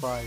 5۔